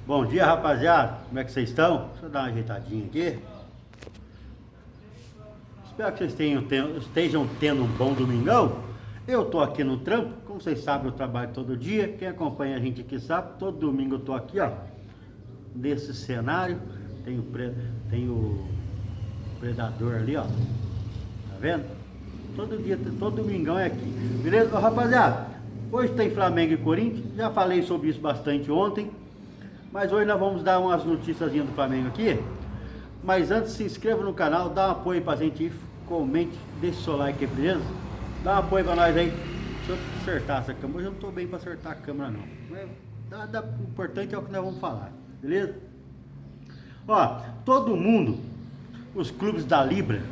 Bom dia, rapaziada. Como é que vocês estão? Deixa eu dar uma ajeitadinha aqui. Espero que vocês estejam tendo um bom domingão. Eu tô aqui no trampo. Como vocês sabem, eu trabalho todo dia. Quem acompanha a gente aqui sabe, todo domingo eu tô aqui, ó, nesse cenário. Tem o predador ali, ó. Tá vendo? Todo dia, todo domingão é aqui. Beleza, rapaziada? Hoje tem Flamengo e Corinthians. Já falei sobre isso bastante ontem. Mas hoje nós vamos dar umas notícias do Flamengo aqui. Mas antes, se inscreva no canal, dá um apoio pra gente, comente, deixa o seu like aí, beleza? Dá um apoio pra nós aí. Deixa eu acertar essa câmera. Hoje eu não tô bem pra acertar a câmera não. O importante é o que nós vamos falar, beleza? Ó, todo mundo, os clubes da Libra,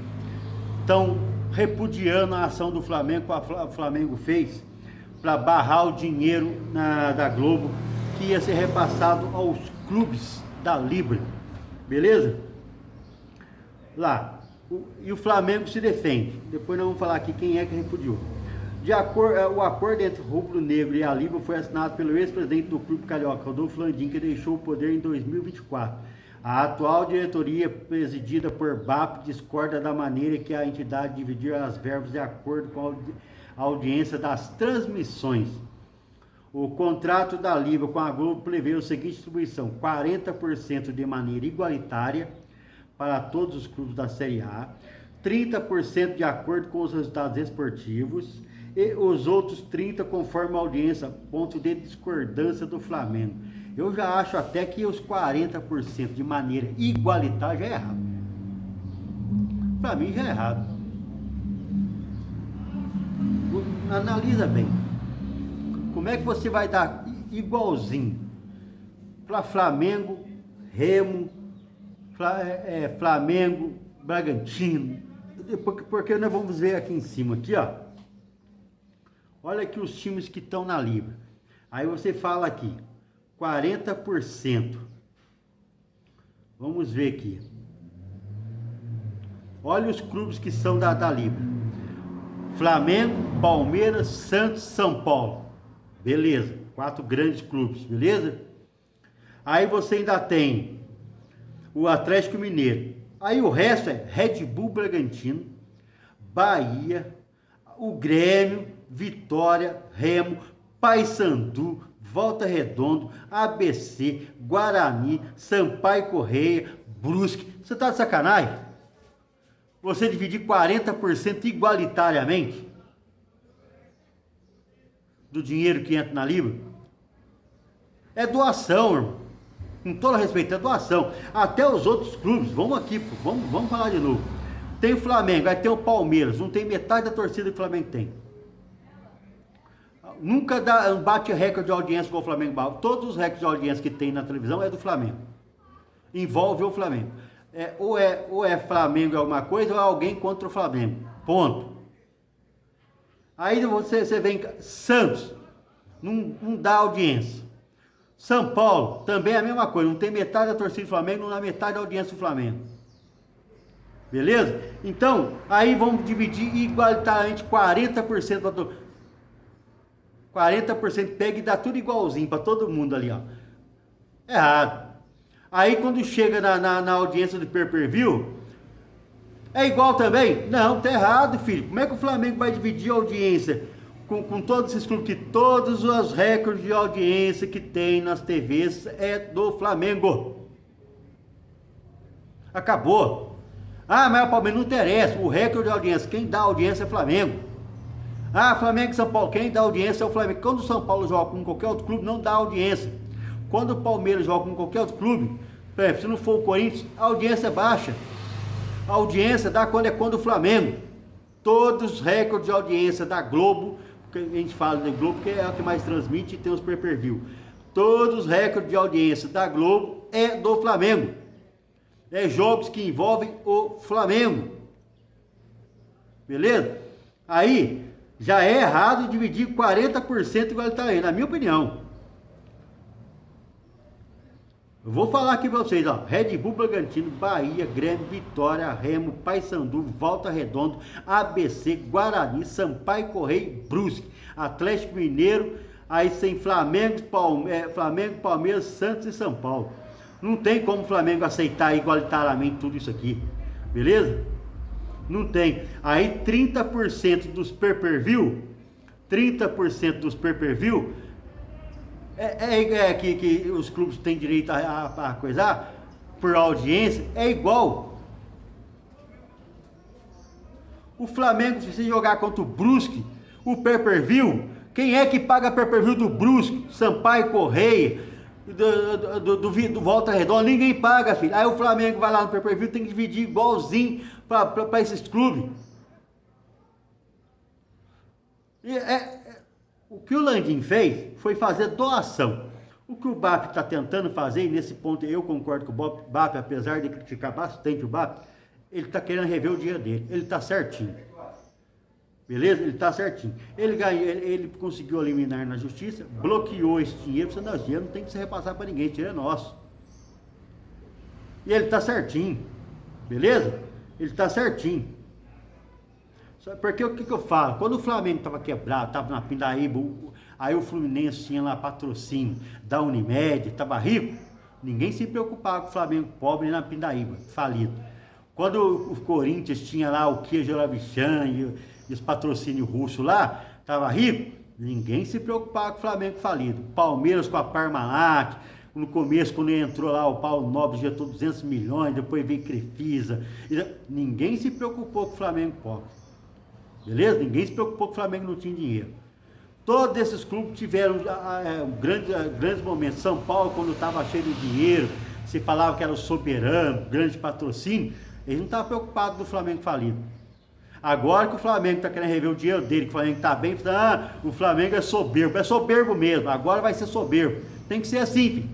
estão repudiando a ação do Flamengo que o Flamengo fez para barrar o dinheiro da Globo que ia ser repassado aos clubes da Libra, beleza? Lá, e o Flamengo se defende. Depois nós vamos falar aqui quem é que repudiou. O acordo entre o Rubro Negro e a Libra foi assinado pelo ex-presidente do clube carioca, Rodolfo Landim, que deixou o poder em 2024. A atual diretoria, presidida por BAP, discorda da maneira que a entidade dividiu as verbas de acordo com a audiência das transmissões. O contrato da Libra com a Globo prevê a seguinte distribuição: 40% de maneira igualitária para todos os clubes da Série A, 30% de acordo com os resultados esportivos e os outros 30% conforme a audiência, ponto de discordância do Flamengo. Eu já acho até que os 40% de maneira igualitária já é errado. Para mim já é errado. Analisa bem. Como é que você vai dar igualzinho para Flamengo, Remo, Flamengo, Bragantino? Porque nós vamos ver aqui em cima, aqui, ó. Olha aqui os times que estão na Libra. Aí você fala aqui, 40%. Vamos ver aqui. Olha os clubes que são da Libra. Flamengo, Palmeiras, Santos, São Paulo. Beleza, 4 grandes clubes, beleza? Aí você ainda tem o Atlético Mineiro. Aí o resto é Red Bull Bragantino, Bahia, o Grêmio, Vitória, Remo, Paysandu, Volta Redonda, ABC, Guarani, Sampaio Correia, Brusque. Você tá de sacanagem? Você dividir 40% igualitariamente do dinheiro que entra na Libra? É doação, irmão. Com todo respeito, é doação. Até os outros clubes, vamos aqui, vamos falar de novo. Tem o Flamengo, aí tem o Palmeiras, não tem metade da torcida que o Flamengo tem. Nunca bate recorde de audiência com o Flamengo. Todos os recordes de audiência que tem na televisão é do Flamengo. Envolve o Flamengo. Ou é Flamengo alguma coisa, ou é alguém contra o Flamengo. Ponto. Aí você vem Santos, não dá audiência. São Paulo, também é a mesma coisa, não tem metade da torcida do Flamengo, não dá metade da audiência do Flamengo. Beleza? Então, aí vamos dividir igualitariamente 40% para todo. 40% pega e dá tudo igualzinho para todo mundo ali, ó. Errado. Aí quando chega na audiência do pay-per-view, é igual também? Não, tá errado, filho. Como é que o Flamengo vai dividir a audiência com todos esses clubes? Que todos os recordes de audiência que tem nas TVs é do Flamengo. Acabou. Ah, mas o Palmeiras não interessa. O recorde de audiência, quem dá audiência é Flamengo. Ah, Flamengo e São Paulo, quem dá audiência é o Flamengo. Quando o São Paulo joga com qualquer outro clube, não dá audiência. Quando o Palmeiras joga com qualquer outro clube, se não for o Corinthians, a audiência é baixa. A audiência dá quando o Flamengo. Todos os recordes de audiência da Globo, porque a gente fala da Globo porque é a que mais transmite e tem os pay-per-view. Todos os recordes de audiência da Globo é do Flamengo. É jogos que envolvem o Flamengo. Beleza? Aí já é errado dividir 40% igualitariamente, na minha opinião. Eu vou falar aqui pra vocês, ó. Red Bull Bragantino, Bahia, Grêmio, Vitória, Remo, Paysandu, Volta Redonda, ABC, Guarani, Sampaio Correia, Brusque, Atlético Mineiro, Aí tem Flamengo, Palmeiras, Santos e São Paulo. Não tem como o Flamengo aceitar igualitariamente tudo isso aqui, beleza? Não tem. Aí 30% dos pay-per-view, 30% dos pay-per-view que os clubes têm direito a coisar por audiência, é igual. O Flamengo, se você jogar contra o Brusque, o pay-per-view, quem é que paga pay-per-view do Brusque? Sampaio Correia, do Volta Redonda, ninguém paga, filho. Aí o Flamengo vai lá no pay-per-view, tem que dividir igualzinho para esses clubes. O que o Landim fez foi fazer doação. O que o BAP está tentando fazer, e nesse ponto eu concordo com o BAP, apesar de criticar bastante o BAP, ele está querendo rever o dinheiro dele. Ele está certinho. Beleza? Ele está certinho. Ele conseguiu eliminar na justiça, bloqueou esse dinheiro. Esse dinheiro não tem que se repassar para ninguém, esse dinheiro é nosso. E ele está certinho. Beleza? Ele está certinho. Porque o que eu falo? Quando o Flamengo estava quebrado, estava na Pindaíba, aí o Fluminense tinha lá patrocínio da Unimed, estava rico, ninguém se preocupava com o Flamengo pobre na Pindaíba, falido. Quando o Corinthians tinha lá o Queijo Lavichan e os patrocínios russos lá, estava rico, ninguém se preocupava com o Flamengo falido. Palmeiras com a Parmalat, no começo, quando entrou lá, o Paulo Nobre injetou 200 milhões, depois veio Crefisa, ninguém se preocupou com o Flamengo pobre. Beleza? Ninguém se preocupou que o Flamengo não tinha dinheiro. Todos esses clubes tiveram grandes momentos. São Paulo, quando estava cheio de dinheiro, se falava que era o soberano, grande patrocínio, eles não estavam preocupados do Flamengo falido. Agora que o Flamengo está querendo rever o dinheiro dele, que o Flamengo está bem, o Flamengo é soberbo mesmo, agora vai ser soberbo. Tem que ser assim, filho.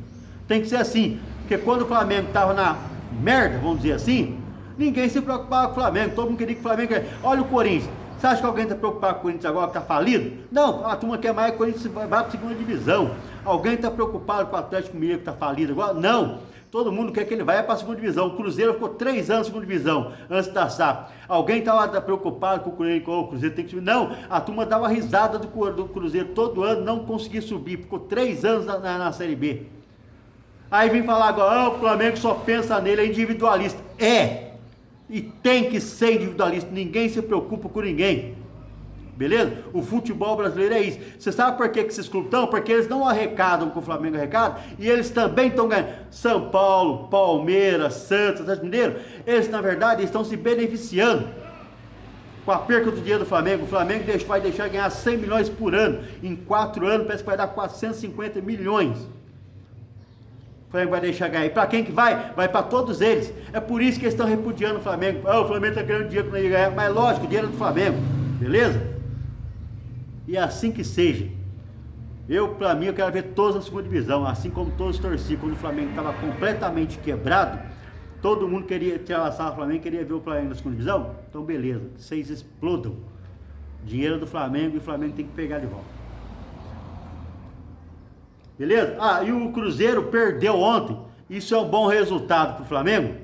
Tem que ser assim. Porque quando o Flamengo estava na merda, vamos dizer assim, ninguém se preocupava com o Flamengo, todo mundo queria que o Flamengo... Olha o Corinthians. Você acha que alguém está preocupado com o Corinthians agora que está falido? Não, a turma quer mais que o Corinthians vai para a segunda divisão. Alguém está preocupado com o Atlético Mineiro que está falido agora? Não. Todo mundo quer que ele vá para a segunda divisão. O Cruzeiro ficou 3 anos na segunda divisão, antes da SAP. Alguém estava preocupado com o Cruzeiro tem que subir? Não, a turma dava risada do Cruzeiro todo ano, não conseguia subir. Ficou 3 anos na Série B. Aí vem falar agora, o Flamengo só pensa nele, é individualista. E tem que ser individualista, ninguém se preocupa com ninguém, beleza? O futebol brasileiro é isso. Você sabe por que esses clubes estão? Porque eles não arrecadam com o Flamengo arrecada, e eles também estão ganhando. São Paulo, Palmeiras, Santos, Atlético Mineiro, eles na verdade estão se beneficiando com a perca do dinheiro do Flamengo. O Flamengo vai deixar ganhar 100 milhões por ano, em 4 anos parece que vai dar 450 milhões. O Flamengo vai deixar ganhar. E para quem que vai? Vai para todos eles. É por isso que eles estão repudiando o Flamengo. O Flamengo está ganhando dinheiro para ele ganhar. Mas lógico, o dinheiro é do Flamengo. Beleza? E assim que seja. Para mim, eu quero ver todos na segunda divisão. Assim como todos torciam. Quando o Flamengo estava completamente quebrado, todo mundo queria tirar a sala do Flamengo, queria ver o Flamengo na segunda divisão. Então, beleza. Vocês explodam. Dinheiro do Flamengo e o Flamengo tem que pegar de volta. Beleza? E o Cruzeiro perdeu ontem. Isso é um bom resultado para o Flamengo,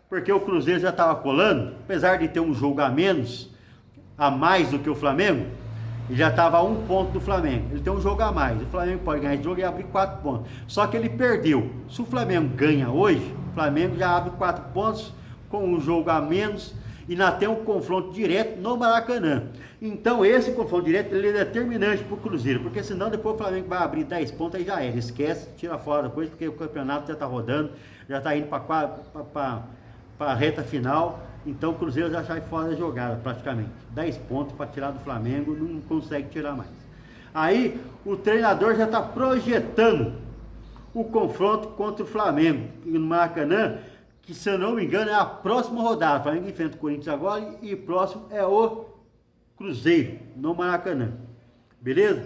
porque o Cruzeiro já estava colando, apesar de ter um jogo a mais do que o Flamengo, ele já estava a 1 ponto do Flamengo. Ele tem um jogo a mais. O Flamengo pode ganhar esse jogo e abrir 4 pontos. Só que ele perdeu. Se o Flamengo ganha hoje, o Flamengo já abre 4 pontos com um jogo a menos e ainda tem um confronto direto no Maracanã. Então esse confronto direto ele é determinante para o Cruzeiro, porque senão depois o Flamengo vai abrir 10 pontos e já era, esquece, tira fora depois, porque o campeonato já está rodando, já está indo para a reta final, então o Cruzeiro já sai fora da jogada praticamente. 10 pontos para tirar do Flamengo, não consegue tirar mais. Aí o treinador já está projetando o confronto contra o Flamengo no Maracanã, que se eu não me engano é a próxima rodada. O Flamengo enfrenta o Corinthians agora e o próximo é o Cruzeiro, no Maracanã. Beleza?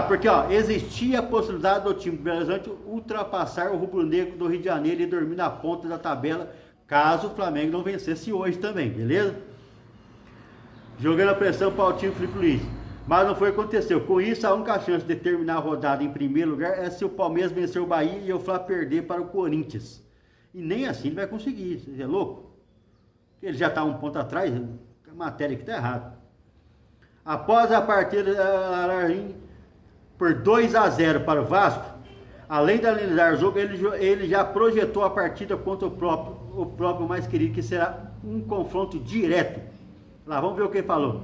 Porque existia a possibilidade do time do Belo Horizonte ultrapassar o rubro-negro do Rio de Janeiro e dormir na ponta da tabela, caso o Flamengo não vencesse hoje também, beleza? Jogando a pressão para o time do Felipe Luiz. Mas não foi o que aconteceu. Com isso, a única chance de terminar a rodada em primeiro lugar é se o Palmeiras vencer o Bahia e o Flamengo perder para o Corinthians. E nem assim ele vai conseguir. Você é louco? Ele já está 1 ponto atrás. A matéria aqui está errada. Após a partida por 2-0 para o Vasco, além de analisar o jogo, ele já projetou a partida contra o próprio mais querido, que será um confronto direto. Lá, vamos ver o que ele falou.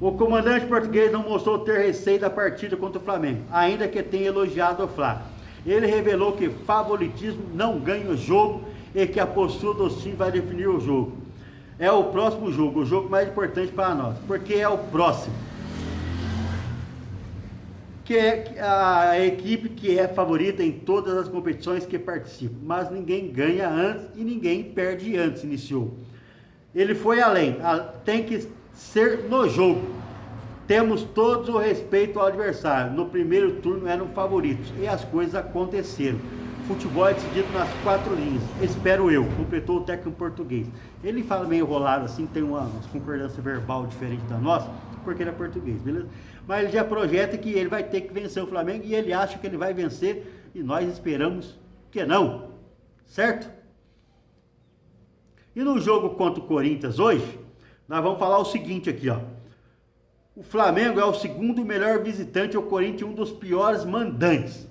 O comandante português não mostrou ter receio da partida contra o Flamengo, ainda que tenha elogiado o Fla. Ele revelou que favoritismo não ganha o jogo e que a postura dos times vai definir o jogo. É o próximo jogo, o jogo mais importante para nós, porque é o próximo. Que é a equipe que é favorita em todas as competições que participa, mas ninguém ganha antes e ninguém perde antes, iniciou. Ele foi além, tem que ser no jogo. Temos todos o respeito ao adversário. No primeiro turno eram favoritos e as coisas aconteceram. Futebol é decidido nas 4 linhas, espero eu, completou o técnico português. Ele fala meio enrolado assim, tem uma concordância verbal diferente da nossa, porque ele é português, beleza? Mas ele já projeta que ele vai ter que vencer o Flamengo e ele acha que ele vai vencer e nós esperamos que não, certo? E no jogo contra o Corinthians hoje, nós vamos falar o seguinte aqui, ó. O Flamengo é o segundo melhor visitante, o Corinthians um dos piores mandantes.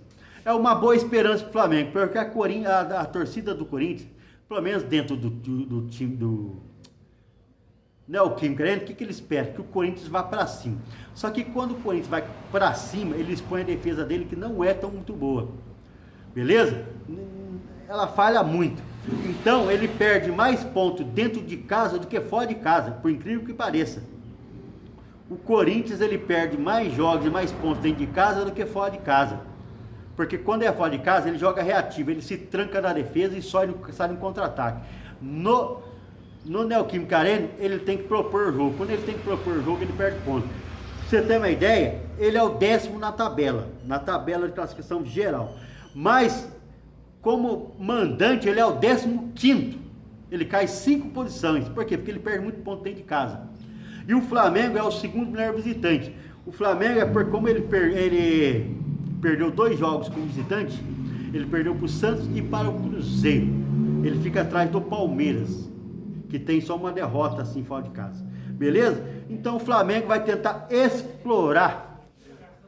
É uma boa esperança para o Flamengo, porque a torcida do Corinthians, pelo menos dentro do time do Neoquímica Arena, o que eles esperam? Que o Corinthians vá para cima. Só que quando o Corinthians vai para cima, ele expõe a defesa dele que não é tão muito boa. Beleza? Ela falha muito. Então ele perde mais pontos dentro de casa do que fora de casa, por incrível que pareça. O Corinthians ele perde mais jogos e mais pontos dentro de casa do que fora de casa. Porque quando é fora de casa, ele joga reativo, ele se tranca na defesa e sai no contra-ataque. No Neoquímica Arena, ele tem que propor o jogo. Quando ele tem que propor o jogo, ele perde ponto. Pra você ter uma ideia, ele é o 10º na tabela de classificação geral. Mas, como mandante, ele é o 15º. Ele cai 5 posições. Por quê? Porque ele perde muito ponto dentro de casa. E o Flamengo é o segundo melhor visitante. O Flamengo é como ele perdeu 2 jogos como visitante, ele perdeu para o Santos e para o Cruzeiro. Ele fica atrás do Palmeiras, que tem só uma derrota assim fora de casa. Beleza? Então o Flamengo vai tentar explorar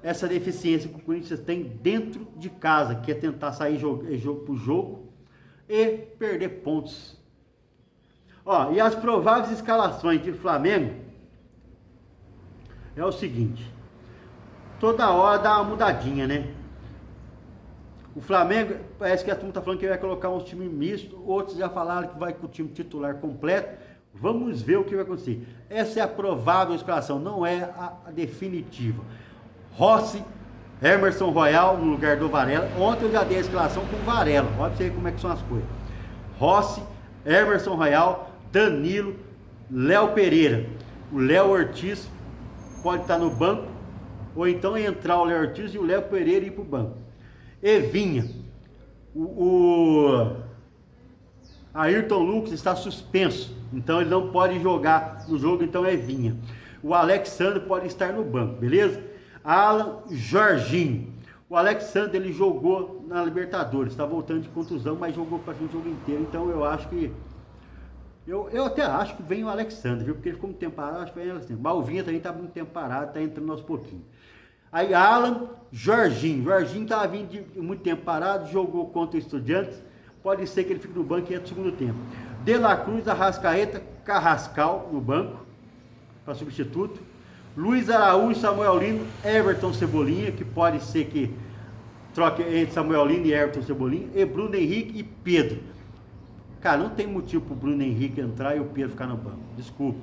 essa deficiência que o Corinthians tem dentro de casa, que é tentar sair jogo por jogo e perder pontos. Ó, e as prováveis escalações de Flamengo é o seguinte: toda hora dá uma mudadinha, né? O Flamengo, parece que a turma tá falando que vai colocar um time misto, outros já falaram que vai com o time titular completo. Vamos ver o que vai acontecer. Essa é a provável escalação, não é a definitiva. Rossi, Emerson Royal no lugar do Varela. Ontem eu já dei a escalação com o Varela, olha pra você ver como é que são as coisas. Rossi, Emerson Royal, Danilo, Léo Pereira. O Léo Ortiz pode estar no banco, ou então entrar o Léo Ortiz e o Léo Pereira ir para o banco. Evinha. O Ayrton Lucas está suspenso, então ele não pode jogar no jogo, então Evinha. O Alexandre pode estar no banco, beleza? Alan, Jorginho. O Alexandre ele jogou na Libertadores, está voltando de contusão, mas jogou praticamente o jogo inteiro, então eu acho que eu até acho que vem o Alexandre, viu? Porque ele ficou muito tempo parado, acho que vem o Alexandre. Malvinha também está muito tempo parado, está entrando aos pouquinhos. Aí Alan, Jorginho estava vindo de muito tempo parado, jogou contra o Estudiantes, pode ser que ele fique no banco e entre o segundo tempo. De La Cruz, Arrascaeta, Carrascal no banco, para substituto. Luiz Araújo, Samuel Lino, Everton Cebolinha, que pode ser que troque entre Samuel Lino e Everton Cebolinha, e Bruno Henrique e Pedro. Cara, não tem motivo para o Bruno Henrique entrar e o Pedro ficar no banco, desculpa.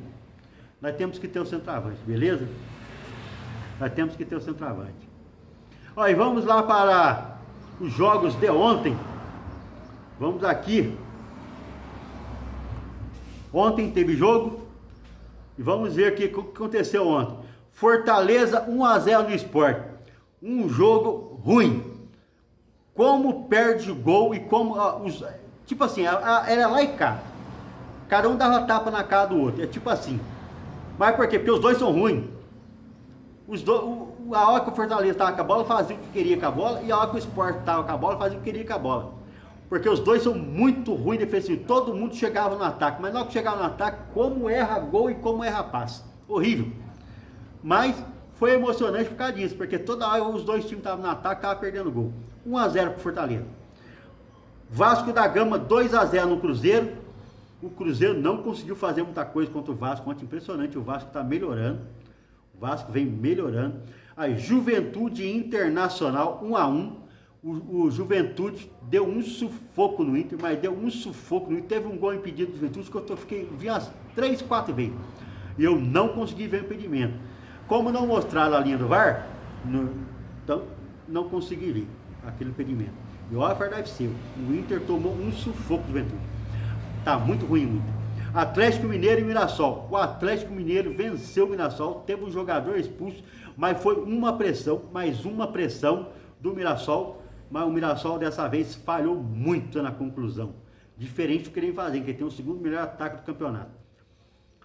Nós temos que ter o centroavante, beleza? Nós temos que ter o centroavante. Ó, e vamos lá para os jogos de ontem. Vamos aqui. Ontem teve jogo. E vamos ver aqui o que aconteceu ontem. Fortaleza 1-0 no Sport. Um jogo ruim. Como perde o gol e como... tipo assim, era lá e cá. Cada um dava tapa na cara do outro. É tipo assim. Mas por quê? Porque os dois são ruins. A hora que o Fortaleza estava com a bola, fazia o que queria com a bola. E a hora que o Sport estava com a bola, fazia o que queria com a bola. Porque os dois são muito ruins defensivos. Todo mundo chegava no ataque. Mas na hora que chegava no ataque, como erra gol e como erra passe. Horrível. Mas foi emocionante por causa disso, porque toda hora os dois times estavam no ataque, estavam perdendo gol. 1-0 pro Fortaleza. Vasco da Gama 2-0 no Cruzeiro. O Cruzeiro não conseguiu fazer muita coisa contra o Vasco. Ontem, impressionante, o Vasco está melhorando. O Vasco vem melhorando. Aí, Juventude Internacional 1-1. O Juventude deu um sufoco no Inter, mas deu um sufoco no Inter. Teve um gol impedido do Juventude que eu vi umas 3, 4 vezes. E eu não consegui ver o impedimento. Como não mostraram a linha do VAR, então não consegui ver aquele impedimento. E olha a verdade seu, o Inter tomou um sufoco do Juventude. Tá muito ruim o Inter. Atlético Mineiro e Mirassol. O Atlético Mineiro venceu o Mirassol, teve um jogador expulso, mas foi mais uma pressão do Mirassol, mas o Mirassol dessa vez falhou muito na conclusão. Diferente do que ele fazer, que ele tem o segundo melhor ataque do campeonato.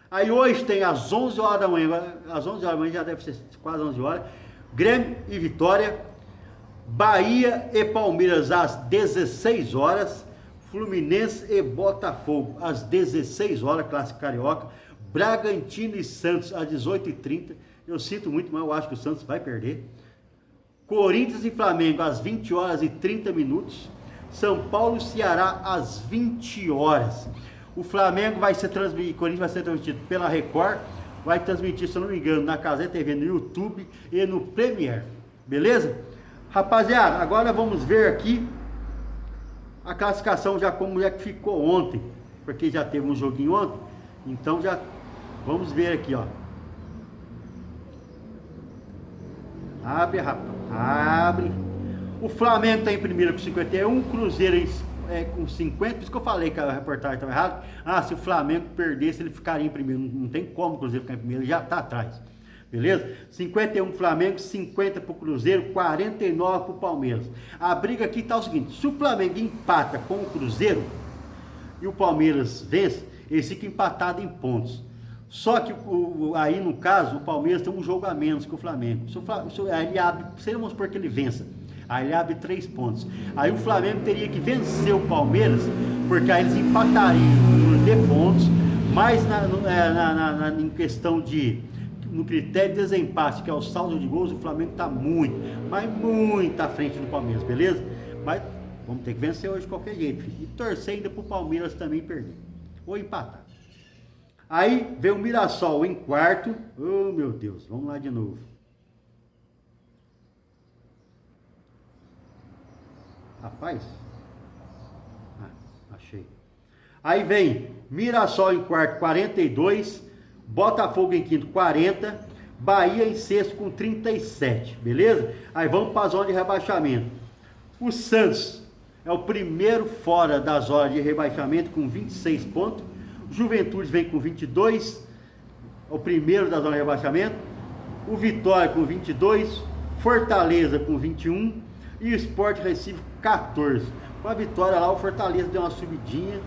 Aí hoje tem às 11 horas da manhã, às 11 horas da manhã já deve ser quase 11 horas, Grêmio e Vitória, Bahia e Palmeiras às 16 horas, Fluminense e Botafogo às 16 horas, clássico carioca, Bragantino e Santos às 18h30, eu sinto muito, mas eu acho que o Santos vai perder, Corinthians e Flamengo às 20 horas e 30 minutos, São Paulo e Ceará às 20 horas, o Flamengo vai ser transmitido, Corinthians vai ser transmitido pela Record, vai transmitir, se eu não me engano, na Cazé TV, no YouTube e no Premiere, beleza? Rapaziada, agora vamos ver aqui a classificação já como é que ficou ontem, porque já teve um joguinho ontem, então já vamos ver aqui, ó. Abre, rapaz, abre. O Flamengo está em primeiro com 51, Cruzeiro com 50, por isso que eu falei que a reportagem estava errada. Ah, se o Flamengo perdesse, ele ficaria em primeiro. Não tem como o Cruzeiro ficar em primeiro, ele já está atrás. Beleza? 51 pro Flamengo, 50 pro Cruzeiro, 49 pro Palmeiras. A briga aqui tá o seguinte: se o Flamengo empata com o Cruzeiro e o Palmeiras vence, eles ficam empatados em pontos. Só que aí no caso, o Palmeiras tem um jogo a menos que o Flamengo. Aí ele abre, vamos supor que ele vença. Aí ele abre 3 pontos. Aí o Flamengo teria que vencer o Palmeiras, porque aí eles empatariam de pontos, mas em questão no critério de desempate, que é o saldo de gols, o Flamengo está muito, mas muito à frente do Palmeiras, beleza? Mas vamos ter que vencer hoje de qualquer jeito, filho. E torcer ainda pro Palmeiras também perder, ou empatar. Aí vem o Mirassol em quarto. Oh meu Deus, vamos lá de novo. Rapaz, achei. Aí vem Mirassol em quarto, 42, Botafogo em quinto, 40, Bahia em sexto com 37, beleza? Aí vamos para a zona de rebaixamento. O Santos é o primeiro fora da zona de rebaixamento com 26 pontos. Juventude vem com 22, é o primeiro da zona de rebaixamento. O Vitória com 22, Fortaleza com 21 e o Sport Recife 14. Com a vitória lá, o Fortaleza deu uma subidinha,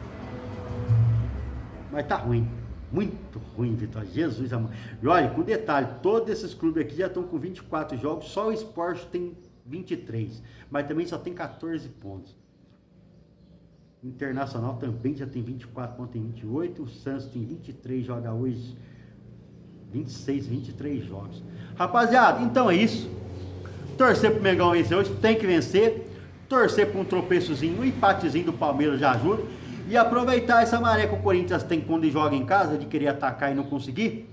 mas tá ruim. Muito ruim, Vitória. Jesus amado. E olha, com detalhe, todos esses clubes aqui já estão com 24 jogos, só o Sport tem 23, mas também só tem 14 pontos. Internacional também já tem 24 pontos, tem 28, o Santos tem 23, joga hoje 26, 23 jogos. Rapaziada, então é isso. Torcer pro Mengão vencer hoje, tem que vencer. Torcer para um tropeçozinho, um empatezinho do Palmeiras já ajuda. E aproveitar essa maré que o Corinthians tem quando joga em casa, de querer atacar e não conseguir.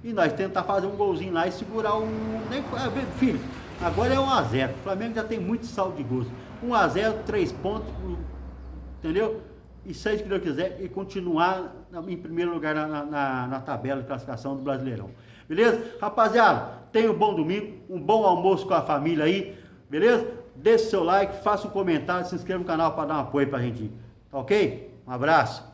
E nós tentar fazer um golzinho lá e segurar um... Filho, agora é 1-0. O Flamengo já tem muito saldo de gols. 1-0, 3 pontos, entendeu? E seja o que Deus quiser, e continuar em primeiro lugar na tabela de classificação do Brasileirão. Beleza? Rapaziada, tenha um bom domingo, um bom almoço com a família aí, beleza? Deixe seu like, faça um comentário, se inscreva no canal para dar um apoio pra gente. Tá ok? Um abraço.